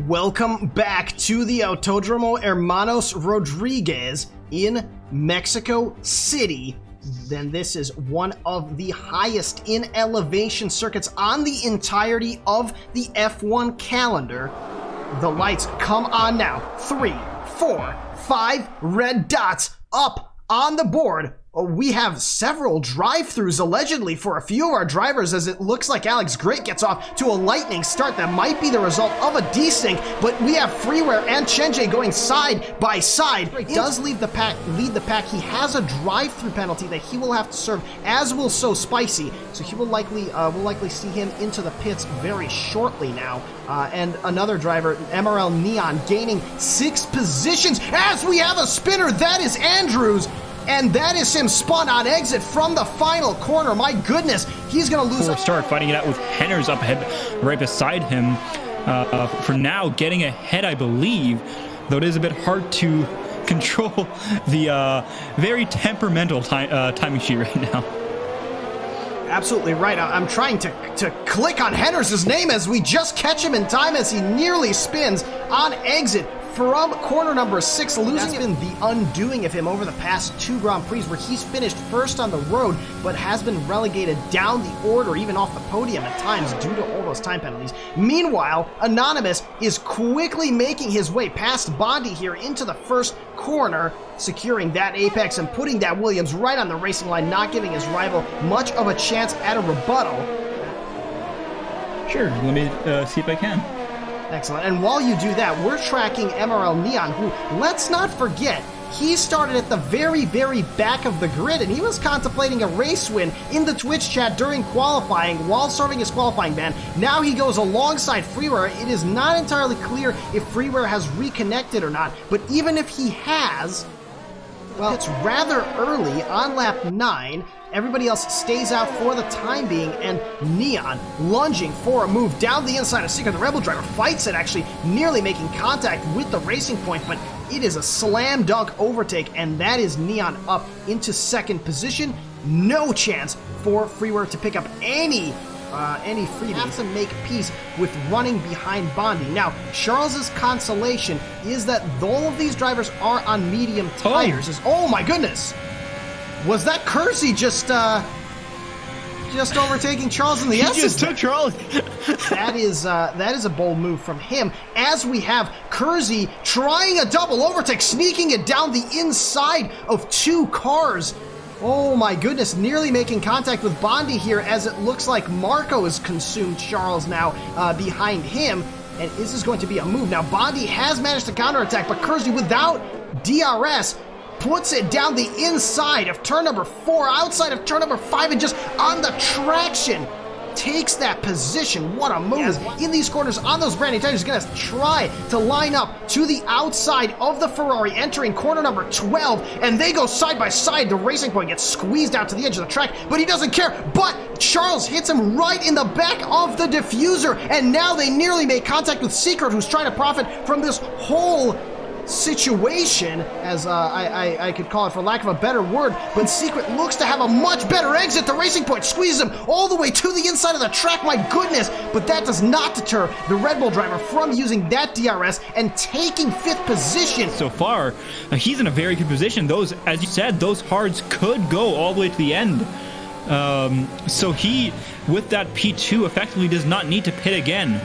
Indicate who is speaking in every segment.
Speaker 1: Welcome back to the Autódromo Hermanos Rodriguez in Mexico City. Then this is one of the highest in elevation circuits on the entirety of the F1 calendar. The lights come on now. 3, 4, 5 red dots up on the board. We have several drive-thrus allegedly for a few of our drivers, as it looks like Alex Great gets off to a lightning start that might be the result of a desync, but we have Freeware and Chenje going side by side. Great does lead the pack. He has a drive-through penalty that he will have to serve, as will So Spicy, so he will likely see him into the pits very shortly now. And another driver, MRL Neon, gaining 6 positions as we have a spinner. That is Andrews. And that is him spun on exit from the final corner. My goodness, he's going to lose.
Speaker 2: Poor start, fighting it out with Henners up ahead, right beside him. For now, getting ahead, I believe, though it is a bit hard to control the very temperamental timing sheet right now.
Speaker 1: Absolutely right. I'm trying to click on Henners' name as we just catch him in time as he nearly spins on exit from corner number 6, losing. That's been the undoing of him over the past 2 Grand Prix, where he's finished first on the road, but has been relegated down the order, even off the podium at times, due to all those time penalties. Meanwhile, Anonymous is quickly making his way past Bondi here into the first corner, securing that apex and putting that Williams right on the racing line, not giving his rival much of a chance at a rebuttal.
Speaker 2: Sure, let me see if I can.
Speaker 1: Excellent. And while you do that, we're tracking MRL Neon, who, let's not forget, he started at the very, very back of the grid, and he was contemplating a race win in the Twitch chat during qualifying while serving his qualifying ban. Now he goes alongside Freeware. It is not entirely clear if Freeware has reconnected or not, but even if he has, well, it's rather early on lap 9. Everybody else stays out for the time being, and Neon lunging for a move down the inside of Secret. The Rebel driver fights it, actually nearly making contact with the racing point, but it is a slam dunk overtake, and that is Neon up into second position. No chance for Freeware to pick up any freebies. Have to make peace with running behind Bondi. Now, Charles's consolation is that all of these drivers are on medium tires. Oh my goodness! Was that Kersey just overtaking Charles in the S?
Speaker 2: He just took Charles.
Speaker 1: That is a bold move from him, as we have Kersey trying a double overtake, sneaking it down the inside of 2 cars. Oh my goodness, nearly making contact with Bondi here, as it looks like Marco has consumed Charles now behind him, and this is going to be a move. Now, Bondi has managed to counterattack, but Kersey, without DRS, puts it down the inside of turn number 4, outside of turn number 5, and just on the traction takes that position. What a move. In these corners on those brand new tires, he's going to try to line up to the outside of the Ferrari, entering corner number 12, and they go side by side. The Racing Point gets squeezed out to the edge of the track, but he doesn't care. But Charles hits him right in the back of the diffuser, and now they nearly make contact with Secret, who's trying to profit from this whole situation, as I could call it for lack of a better word, but Secret looks to have a much better exit. The Racing Point squeezes him all the way to the inside of the track, my goodness, but that does not deter the Red Bull driver from using that DRS and taking 5th position.
Speaker 2: So far, he's in a very good position. Those, as you said, those hards could go all the way to the end. So he, with that P2, effectively does not need to pit again.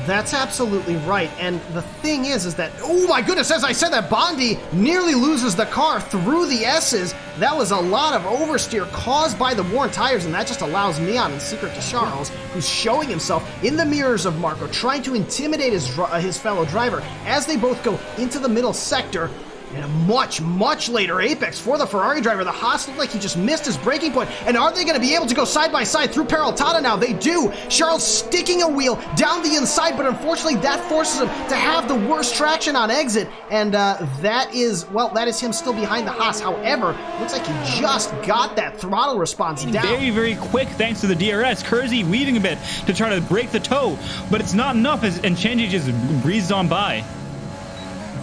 Speaker 1: That's absolutely right, and the thing is that, oh my goodness, as I said, that Bondi nearly loses the car through the S's. That was a lot of oversteer caused by the worn tires, and that just allows Neon and Secret to Charles, who's showing himself in the mirrors of Marco, trying to intimidate his fellow driver as they both go into the middle sector. And a much, much later apex for the Ferrari driver. The Haas looked like he just missed his braking point. And are they going to be able to go side by side through Peraltada now? They do. Charles sticking a wheel down the inside, but unfortunately that forces him to have the worst traction on exit. And that is him still behind the Haas. However, looks like he just got that throttle response down.
Speaker 2: Very, very quick thanks to the DRS. Kersey weaving a bit to try to break the toe, but it's not enough, and Chenji just breezed on by.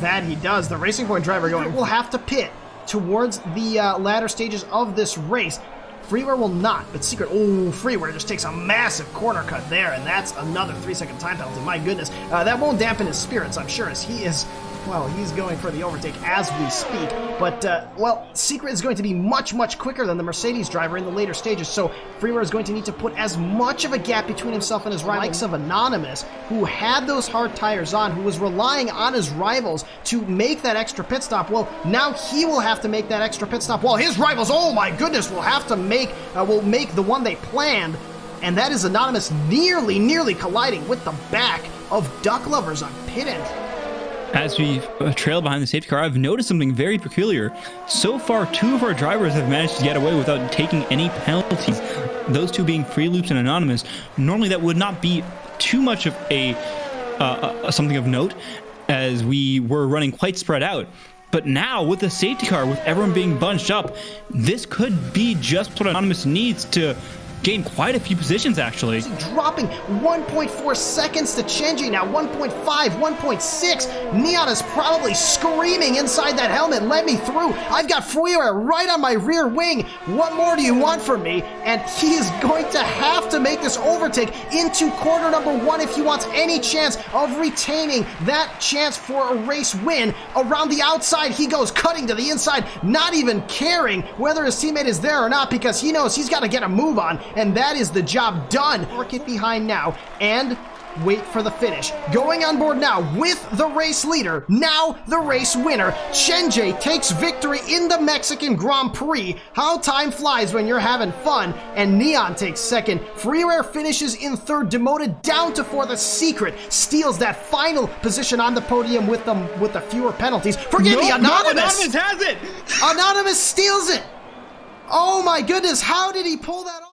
Speaker 1: That he does. The Racing Point driver will have to pit towards the latter stages of this race. Freeware will not, but Secret, oh, Freeware just takes a massive corner cut there, and that's another 3-second time penalty. My goodness, that won't dampen his spirits, I'm sure, as he is, well, he's going for the overtake as we speak. But, well, Secret is going to be much, much quicker than the Mercedes driver in the later stages, so Freeware is going to need to put as much of a gap between himself and his rivals. Likes of Anonymous, who had those hard tires on, who was relying on his rivals to make that extra pit stop. Well, now he will have to make that extra pit stop, while his rivals, oh my goodness, will have to make, will make the one they planned, and that is Anonymous nearly colliding with the back of Duck Lovers on pit entry.
Speaker 2: As we trail behind the safety car, I've noticed something very peculiar. So far, 2 of our drivers have managed to get away without taking any penalties. Those 2 being Free Loops and Anonymous. Normally, that would not be too much of a something of note, as we were running quite spread out. But now, with the safety car, with everyone being bunched up, this could be just what Anonymous needs to gain quite a few positions, actually.
Speaker 1: Dropping 1.4 seconds to Chenji now, 1.5, 1.6. Neon is probably screaming inside that helmet, let me through. I've got Freeware right on my rear wing. What more do you want from me? And he is going to have to make this overtake into corner number 1 if he wants any chance of retaining that chance for a race win. Around the outside, he goes cutting to the inside, not even caring whether his teammate is there or not, because he knows he's got to get a move on. And that is the job done. Park it behind now and wait for the finish. Going on board now with the race leader, now the race winner. Chenji takes victory in the Mexican Grand Prix. How time flies when you're having fun. And Neon takes second. Freeware finishes in third, demoted down to 4th. The Secret steals that final position on the podium with the fewer penalties. Forgive me, Anonymous!
Speaker 2: Anonymous has it!
Speaker 1: Anonymous steals it! Oh my goodness, how did he pull that off?